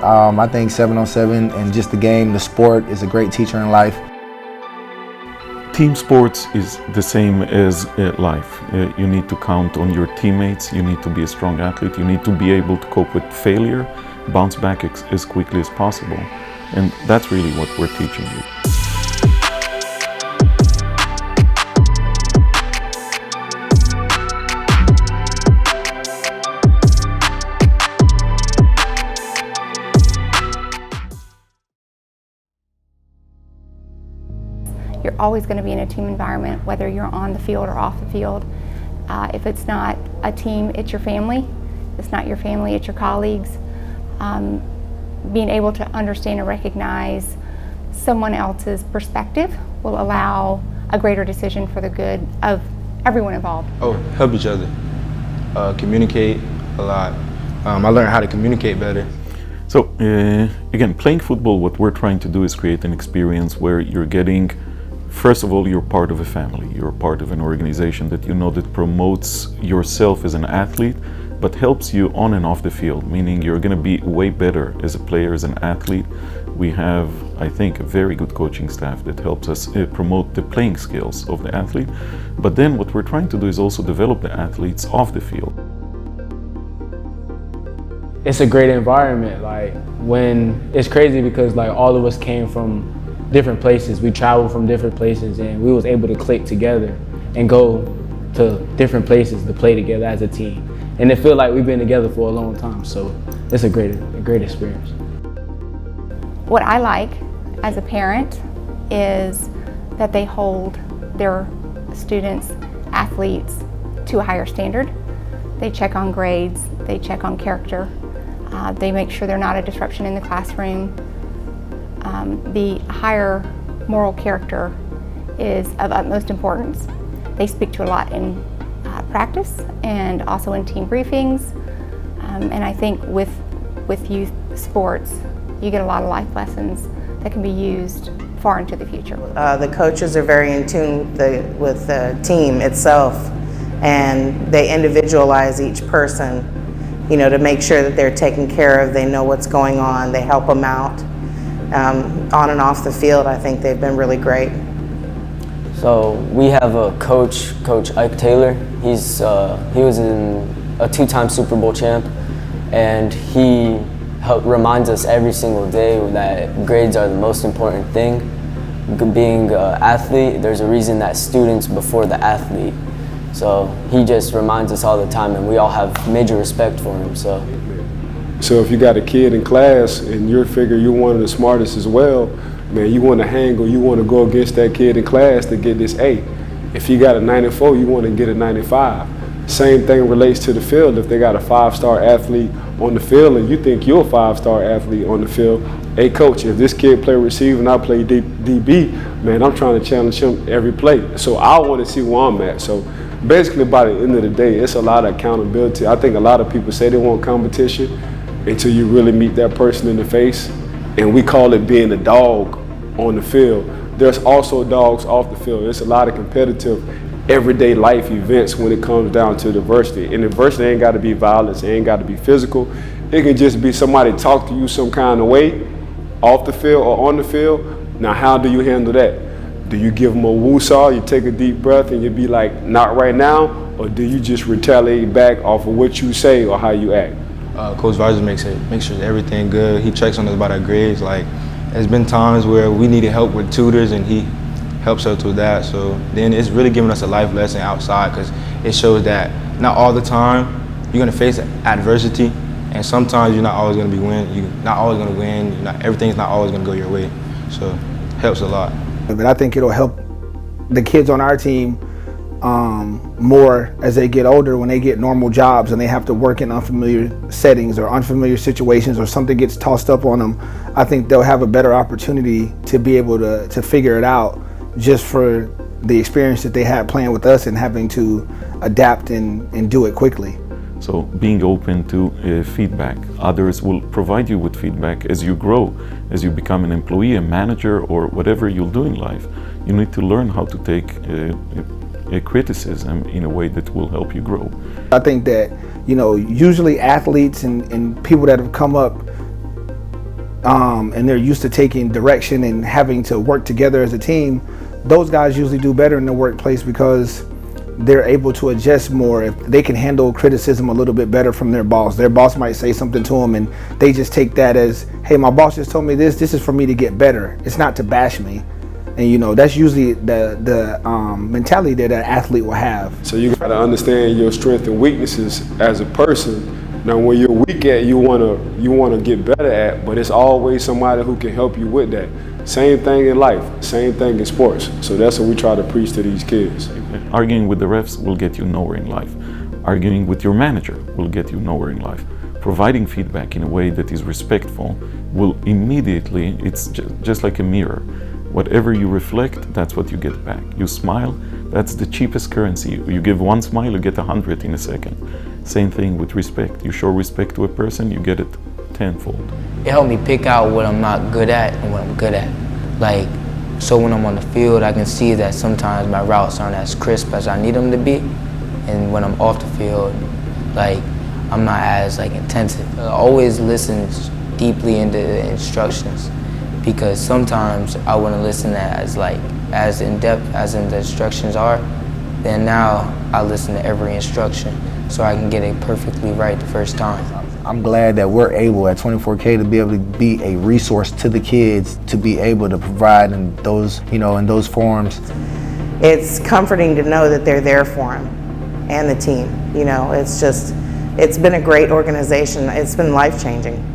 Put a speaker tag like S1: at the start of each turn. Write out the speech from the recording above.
S1: I think 7-on-7 and just the game, the sport, is a great teacher in life.
S2: Team sports is the same as life. You need to count on your teammates, you need to be a strong athlete, you need to be able to cope with failure, bounce back as quickly as possible. And that's really what we're teaching you.
S3: You're always going to be in a team environment, whether you're on the field or off the field. If it's not a team, it's your family. If it's not your family, it's your colleagues. Being able to understand and recognize someone else's perspective will allow a greater decision for the good of everyone involved.
S4: Help each other. Communicate a lot. I learned how to communicate better.
S2: So again, playing football, what we're trying to do is create an experience where you're getting, first of all, you're part of a family, you're part of an organization that you know that promotes yourself as an athlete, but helps you on and off the field, meaning you're going to be way better as a player, as an athlete. We have, I think, a very good coaching staff that helps us promote the playing skills of the athlete. But then what we're trying to do is also develop the athletes off the field.
S5: It's a great environment. When it's crazy because all of us came from different places. We traveled from different places and we was able to click together and go to different places to play together as a team. And it feels like we've been together for a long time, so it's a great experience.
S3: What I like as a parent is that they hold their students, athletes, to a higher standard. They check on grades, they check on character, they make sure they're not a disruption in the classroom. The higher moral character is of utmost importance. They speak to a lot in practice and also in team briefings. And I think with youth sports, you get a lot of life lessons that can be used far into the future.
S6: The coaches are very in tune with the team itself, and they individualize each person, to make sure that they're taken care of, they know what's going on, they help them out. On and off the field, I think they've been really great.
S7: So we have a coach, Coach Ike Taylor. He was a two-time Super Bowl champ, and he reminds us every single day that grades are the most important thing. Being an athlete, there's a reason that students before the athlete. So he just reminds us all the time, and we all have major respect for him.
S8: So if you got a kid in class and you figure you're one of the smartest as well, man, you want to hang or you want to go against that kid in class to get this A. If you got a 94, you want to get a 95. Same thing relates to the field. If they got a 5-star athlete on the field and you think you're a 5-star athlete on the field, hey coach, if this kid play receiver and I play DB, man, I'm trying to challenge him every play. So I want to see where I'm at. So basically by the end of the day, it's a lot of accountability. I think a lot of people say they want competition until you really meet that person in the face. And we call it being a dog on the field. There's also dogs off the field. There's a lot of competitive everyday life events when it comes down to diversity. And diversity ain't got to be violence, it ain't got to be physical. It can just be somebody talk to you some kind of way off the field or on the field. Now how do you handle that? Do you give them a woo-saw, you take a deep breath and you be like, not right now? Or do you just retaliate back off of what you say or how you act?
S4: Coach Vargas makes sure everything good. He checks on us about our grades. There's been times where we needed help with tutors and he helps us with that. So then it's really giving us a life lesson outside, because it shows that not all the time you're gonna face adversity, and sometimes you're not always gonna you're not always gonna win. Everything's not always gonna go your way. So it helps a lot.
S1: But I think it'll help the kids on our team more as they get older, when they get normal jobs and they have to work in unfamiliar settings or unfamiliar situations, or something gets tossed up on them. I think they'll have a better opportunity to be able to figure it out, just for the experience that they had playing with us and having to adapt and do it quickly.
S2: So being open to feedback. Others will provide you with feedback as you grow, as you become an employee, a manager, or whatever you'll do in life. You need to learn how to take a criticism in a way that will help you grow.
S1: I think that, usually athletes and people that have come up and they're used to taking direction and having to work together as a team, those guys usually do better in the workplace because they're able to adjust more. If they can handle criticism a little bit better from their boss. Their boss might say something to them and they just take that as, hey, my boss just told me this is for me to get better. It's not to bash me. And you know, that's usually the mentality that an athlete will have.
S8: So you gotta understand your strengths and weaknesses as a person. Now when you're weak at, you wanna get better at, but it's always somebody who can help you with that. Same thing in life, same thing in sports. So that's what we try to preach to these kids.
S2: Arguing with the refs will get you nowhere in life. Arguing with your manager will get you nowhere in life. Providing feedback in a way that is respectful will immediately, it's just like a mirror. Whatever you reflect, that's what you get back. You smile, that's the cheapest currency. You give one smile, you get 100 in a second. Same thing with respect. You show respect to a person, you get it tenfold.
S9: It helped me pick out what I'm not good at and what I'm good at. Like, so when I'm on the field, I can see that sometimes my routes aren't as crisp as I need them to be. And when I'm off the field, like, I'm not as intensive. I always listen deeply into the instructions, because sometimes I wouldn't listen as in-depth as the instructions are. Then now I listen to every instruction so I can get it perfectly right the first time.
S10: I'm glad that we're able at 24K to be able to be a resource to the kids, to be able to provide in those, in those forums.
S6: It's comforting to know that they're there for them and the team. It's been a great organization. It's been life-changing.